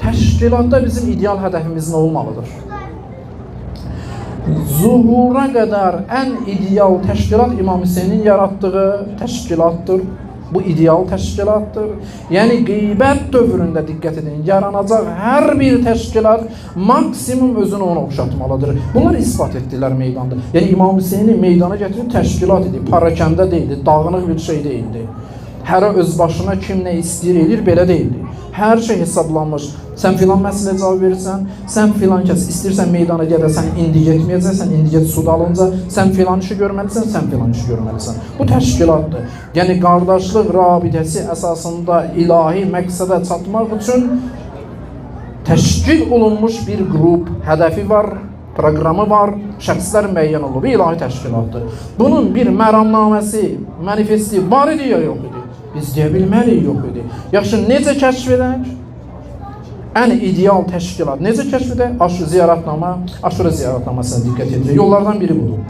təşkilatda bizim ideal hədəfimiz nə olmalıdır? Zuhura qədər ən ideal təşkilat İmam Hüseynin yaratdığı təşkilatdır. Bu ideal təşkilatdır. Yəni qeybət dövründə diqqət edin, yaranacaq hər bir təşkilat maksimum özünü ona oxşatmalıdır. Bunlar ispat etdilər meydanda. Yəni İmam Hüseyni meydana gətirib təşkilat idi, parakəndə deyildi, dağınıq bir şey deyildi. Hərə öz başına kim nə istəyir edir, belə deyildi. Hər şey hesablanmış. Sən filan məsələ cavab verirsən, sən filan kəs istəyirsən meydana gedəsən, indi getməyəcəksən, indi get su dalınca, sən filan işi görməlisən, sən filan işi görməlisən. Bu təşkilatdır. Yəni qardaşlıq rabitəsi əsasında ilahi məqsədə çatmaq üçün təşkil olunmuş bir qrup hədəfi var, proqramı var, şəxslər müəyyən olub, ilahi təşkilatdır. Bunun bir məramnaməsi, manifesti var idi ya yox idi? Biz deyə bilməliyik yox idi. Yaxşı, necə kəşf edək? Ən ideal təşkilat necə kəşf edək? Aşura ziyarətnamasına diqqət edilir. Yollardan biri budur.